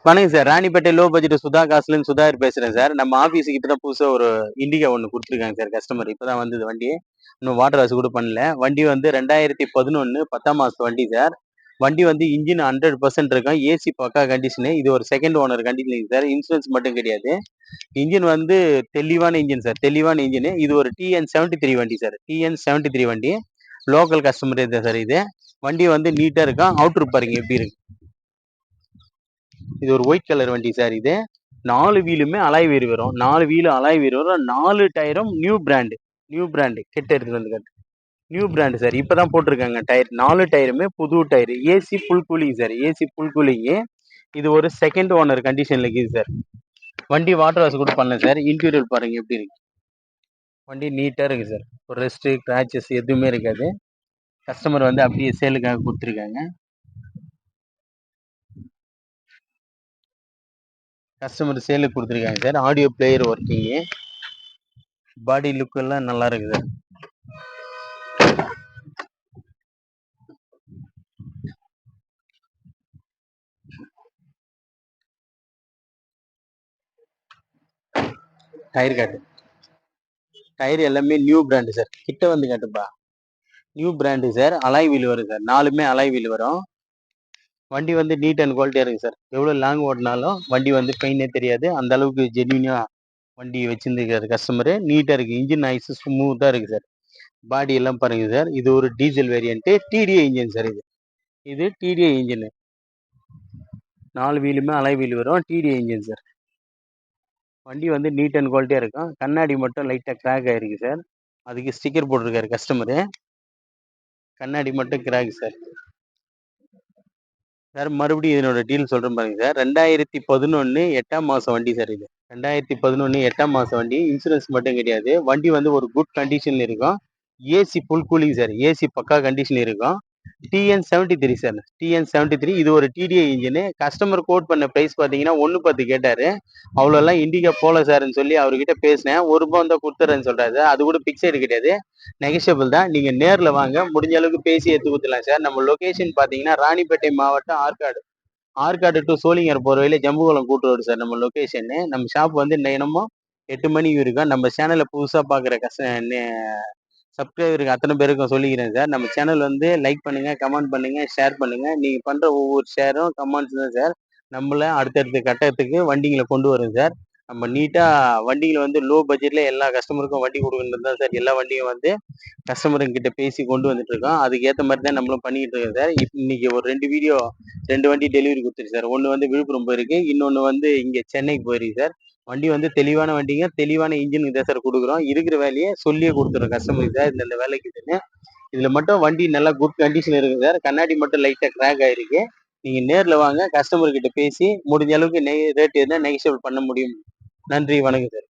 வணக்கம் sir. Ranipet low budget சுதா காசுலன்னு சுதாகர் பேசுறேன் சார். நம்ம ஆஃபீஸுக்கு இப்பதான் புதுசா ஒரு இண்டிகா ஒண்ணு குடுத்துருக்காங்க சார் கஸ்டமர். இப்பதான் வந்தது வண்டி. இன்னும் வாட்டர் வாஷ் கூட பண்ணல. வண்டி வந்து 2011 10ஆம் மாசம் வண்டி சார். வண்டி வந்து இன்ஜின் 100% இருக்கும். ஏசி பக்கா கண்டிஷனு. இது ஒரு second owner condition sir. Insurance மட்டும் கிடையாது. இன்ஜின் வந்து தெளிவான இன்ஜின் சார். தெளிவான இன்ஜினு. இது ஒரு TN73 வண்டி சார். TN73 வண்டி. லோக்கல் கஸ்டமர் தான் சார் இது. வண்டி வந்து நீட்டா இருக்கும். அவுட்ரு பாருங்க எப்படி இருக்கு. இது ஒரு ஒயிட் கலர் வண்டி சார் இது. 4 வீலுமே அலாய் வீல் வரும். 4 வீலும் அலாய் வீல் வரும். 4 டயரும் நியூ பிராண்ட். New brand. கிட்ட எடுத்துட்டு வந்து காட்டு. New brand sir. இப்பதான் போட்டிருக்காங்க டயர். 4 டயருமே புது tyre. AC full cooling sir. AC full cooling. இது ஒரு செகண்ட் ஓனர் கண்டிஷன்ல இருக்குது சார். வண்டி வாட்டர் வாஷ் கூட பண்ணல சார். இன்டீரியர் பாருங்க எப்படி இருக்கு. வண்டி நீட்டா இருக்கு சார். ஒரு ரெஸ்ட் கிராச்சஸ் எதுவுமே இருக்காது. கஸ்டமர் வந்து அப்படியே சேலுக்காக கொடுத்துருக்காங்க. கஸ்டமர் சேலுக்கு கொடுத்துருக்காங்க sir. Audio player working. Body look எல்லாம் நல்லா இருக்கு சார். டயர் காட்டு. டயர் எல்லாமே நியூ பிராண்டு சார். கிட்ட வந்து காட்டுப்பா. New brand sir. Alloy wheel வரும் சார். 4மே அலாய் வீல் வரும். வண்டி வந்து நீட் அண்ட் குவாலிட்டியா இருக்கு சார். எவ்வளவு லாங் ஓட்டினாலும் வண்டி வந்து பெயினே தெரியாது. அந்த அளவுக்கு ஜென்யூனா வண்டி வச்சிருந்துருக்காரு கஸ்டமரு. நீட்டா இருக்கு. இன்ஜின் ஐஸ் ஸ்மூத்தா இருக்கு சார். பாடி எல்லாம் பாருங்க சார். இது ஒரு diesel variant. DTI engine sir இது. இது டிடிஐ இன்ஜின். 4 வீலுமே அலாய் வீல் வரும். DTI engine sir. வண்டி வந்து நீட் அண்ட் குவாலிட்டியா இருக்கும். கண்ணாடி மட்டும் லைட்டா கிராக் ஆயிருக்கு சார். அதுக்கு ஸ்டிக்கர் போட்டிருக்காரு கஸ்டமரு. கண்ணாடி மட்டும் கிராக் சார். சார் மறுபடியும் இதனோட டீல் சொல்றேன் பாருங்க சார். 2011 8ஆம் மாசம் வண்டி சார் இது. 2011 8ஆம் மாசம் வண்டி. இன்சூரன்ஸ் மட்டும் கிடையாது. வண்டி வந்து ஒரு குட் கண்டிஷன்ல இருக்கும். AC full cooling sir. AC பக்கா கண்டிஷன் இருக்கும். TN73 sir. TN73 இது ஒரு டிடிஐ இன்ஜின். கஸ்டமர் கோட் பண்ண பிரைஸ் பாத்தீங்கன்னா 1.10 கேட்டாரு. அவ்வளோலாம் இண்டிகா போல சார்ன்னு சொல்லி அவர்கிட்ட பேசினேன். ₹1 தான் கொடுத்துறேன்னு சொல்றாரு சார். அது கூட பிக்சடு கிடையாது. நெகஷியபிள் தான். நீங்க நேர்ல வாங்க. முடிஞ்ச அளவுக்கு பேசி எடுத்து கொடுத்துலாம் சார். நம்ம லொகேஷன் பாத்தீங்கன்னா ராணிப்பேட்டை மாவட்டம் ஆற்காடு. ஆற்காடு டு சோழிங்கர் போற வழியில ஜம்புகுளம் கூட்டு ரோடு சார் நம்ம லொகேஷன். நம்ம ஷாப் வந்து தினமும் 8 மணிக்கு இருக்கும். நம்ம சேனலை புதுசா பாக்குற சப்ஸ்கிரைபருக்கு அத்தனை பேருக்கும் சொல்லிக்கிறேன் சார். நம்ம சேனல் வந்து லைக் பண்ணுங்க, கமெண்ட் பண்ணுங்க, ஷேர் பண்ணுங்க. நீங்க பண்ற ஒவ்வொரு ஷேரும் கமெண்ட்ஸ் தான் சார் நம்மள அடுத்தடுத்த கட்டத்துக்கு வண்டிங்களை கொண்டு வரும் சார். நம்ம நீட்டா வண்டிகளை வந்து லோ பட்ஜெட்ல எல்லா கஸ்டமருக்கும் வண்டி கொடுக்கணும் தான் சார். எல்லா வண்டியும் வந்து கஸ்டமருங்க கிட்ட பேசி கொண்டு வந்துட்டு இருக்கோம். அதுக்கு ஏத்த மாதிரி தான் நம்மளும் பண்ணிட்டு இருக்கோம் சார். இன்னைக்கு ஒரு 2 வண்டி டெலிவரி கொடுத்துருக்கு சார். ஒன்னு வந்து விழுப்புரம் போயிருக்கு. இன்னொன்னு வந்து இங்க சென்னைக்கு போயிருக்கு சார். வண்டி வந்து தெளிவான வண்டிங்க. தெளிவான இன்ஜினுக்கு தான் சார் கொடுக்குறோம். இருக்கிற வேலையை சொல்லியே கொடுத்துறோம் கஸ்டமருக்கு சார். இந்த வேலைக்கு இதுன்னு. இதுல மட்டும் வண்டி நல்லா குட் கண்டிஷன் இருக்கு சார். கண்ணாடி மட்டும் லைட்டா கிராக் ஆயிருக்கு. நீங்க நேர்ல வாங்க. கஸ்டமர் கிட்ட பேசி முடிஞ்ச அளவுக்கு ரேட் எதுனா நெகோஷியபிள் பண்ண முடியும். நன்றி, வணக்கம் சார்.